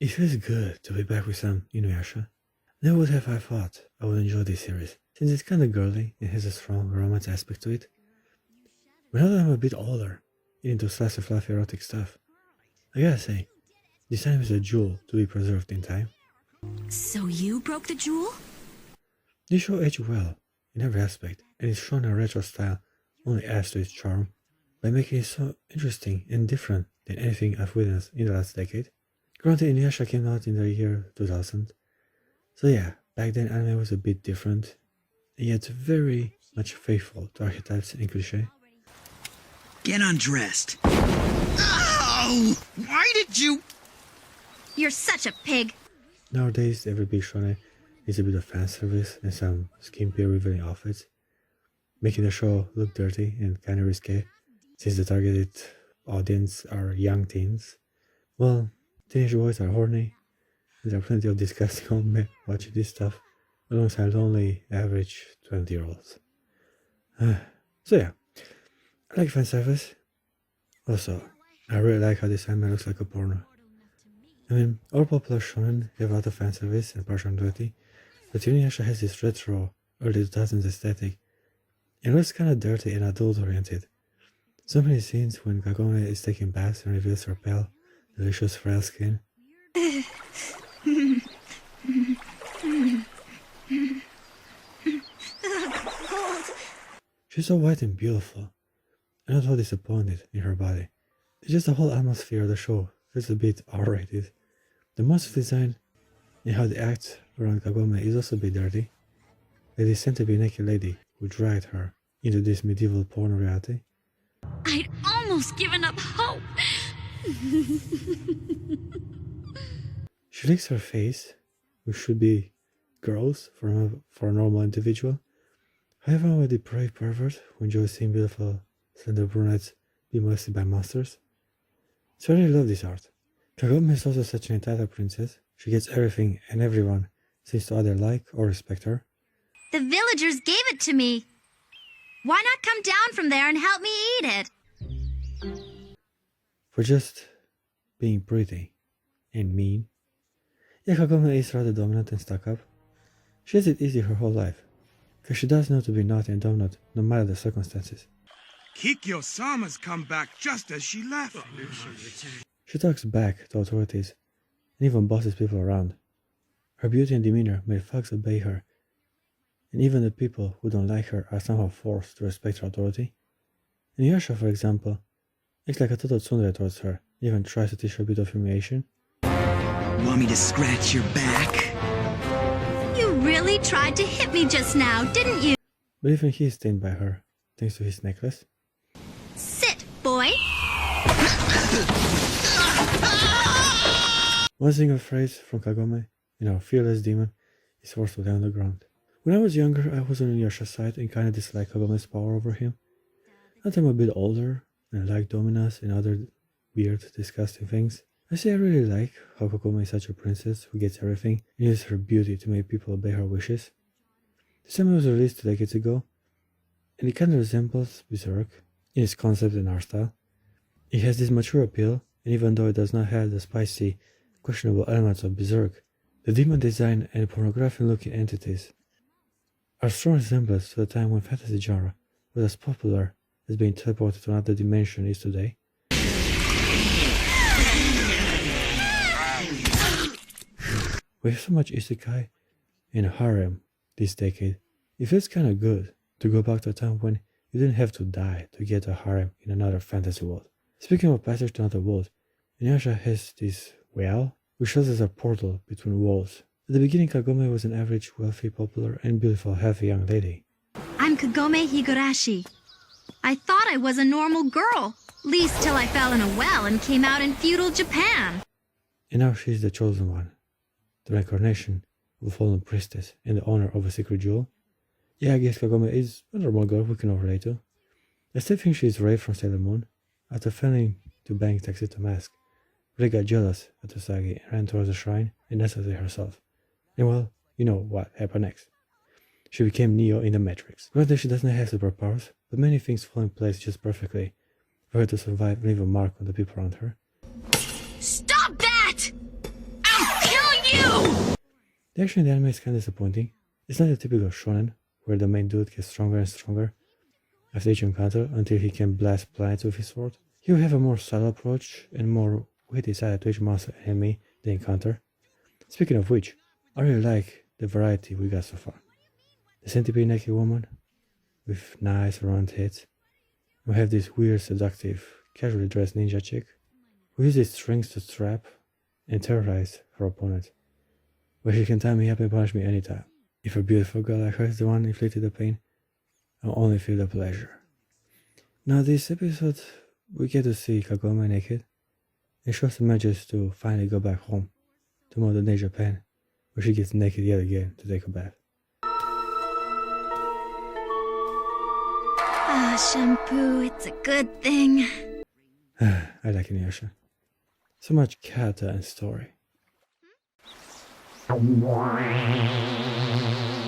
It feels good to be back with some InuYasha. Never would have I thought I would enjoy this series, since it's kinda girly and has a strong romance aspect to it. But now that I'm a bit older, into slice of fluffy erotic stuff, I gotta say, this time is a jewel to be preserved in time. So you broke the jewel? This show aged well in every aspect, and its shown in a retro style only adds to its charm by making it so interesting and different than anything I've witnessed in the last decade. Granted, InuYasha came out in the year 2000, so yeah, back then anime was a bit different, and yet very much faithful to archetypes and cliché. Get undressed. Oh! Why did you... You're such a pig. Nowadays, every big shonen is a bit of fan service and some skimpy revealing outfits, making the show look dirty and kinda risque, since the targeted audience are young teens. Well, teenage boys are horny, and there are plenty of disgusting old men watching this stuff, alongside only average 20-year-olds. So yeah, I like fan service. Also, I really like how this anime looks like a porno. I mean, all popular shonen have a lot of fan service and partial nudity, but InuYasha has this retro, early 2000s aesthetic, and looks kinda dirty and adult-oriented. So many scenes when Kagome is taking baths and reveals her pale, delicious frail skin. She's so white and beautiful, and not so disappointed in her body. It's just the whole atmosphere of the show feels a bit R-rated. The monster design and how they act around Kagome is also a bit dirty. Like this said-to-be naked lady who dragged her into this medieval porn reality. I'd almost given up hope. She licks her face, which should be gross for a normal individual. However, I'm a depraved pervert who enjoys seeing beautiful, slender brunettes be molested by monsters. So I really love this art. Kagome is also such an entitled princess. She gets everything and everyone seems to either like or respect her. The villagers gave it to me. Why not come down from there and help me eat it? For just being pretty and mean. Yeah, Kagome is rather dominant and stuck up. She has it easy her whole life, because she does know to be naughty and dominant no matter the circumstances. Kikyo-sama's come back just as she left. She talks back to authorities and even bosses people around. Her beauty and demeanor make thugs obey her, and even the people who don't like her are somehow forced to respect her authority. InuYasha, for example, acts like a total tsundere towards her, even tries to teach her a bit of humiliation. Want me to scratch your back? You really tried to hit me just now, didn't you? But even he is tamed by her, thanks to his necklace. Sit, boy. One single phrase from Kagome, our fearless demon, is forced to lay on the ground. When I was younger, I was on InuYasha's side and kinda disliked Kagome's power over him. Now that I'm a bit older, and I like dominance and other weird, disgusting things, I say I really like how Kagome is such a princess who gets everything and uses her beauty to make people obey her wishes. This anime was released 2 decades ago, and it kinda resembles Berserk in its concept and art style. It has this mature appeal, and even though it does not have the spicy, questionable elements of Berserk, the demon design and pornographic-looking entities are strong resemblance to the time when fantasy genre was as popular as being teleported to another dimension is today. We have so much isekai and harem this decade, it feels kinda good to go back to a time when you didn't have to die to get a harem in another fantasy world. Speaking of passage to another world, InuYasha has this well, which serves as a portal between worlds. At the beginning, Kagome was an average, wealthy, popular, and beautiful, healthy young lady. I'm Kagome Higurashi. I thought I was a normal girl, least till I fell in a well and came out in feudal Japan. And now she's the chosen one, the reincarnation of a fallen priestess and the owner of a secret jewel. Yeah, I guess Kagome is a normal girl we can all relate to. I still think she's raped from Sailor Moon. After failing to bang Tuxedo Mask, Ray got jealous at Usagi and ran towards the shrine and nestled it herself. And well, you know what happened next. She became Neo in the Matrix. Granted, she doesn't have superpowers, but many things fall in place just perfectly for her to survive and leave a mark on the people around her. Stop that! Ow! No! The action in the anime is kinda disappointing. It's not a typical shonen, where the main dude gets stronger and stronger after each encounter until he can blast planets with his sword. Here we have a more subtle approach and more witty side to each monster enemy they encounter. Speaking of which, I really like the variety we got so far. The centipede naked woman with nice round heads. We have this weird, seductive, casually dressed ninja chick who uses strings to trap and terrorize her opponent, where she can tie me up and punish me anytime. If a beautiful girl like her is the one inflicted the pain, I'll only feel the pleasure. Now this episode, we get to see Kagome naked, and she also manages to finally go back home to modern day Japan, where she gets naked yet again to take a bath. Ah, shampoo, it's a good thing. I like InuYasha. So much character and story.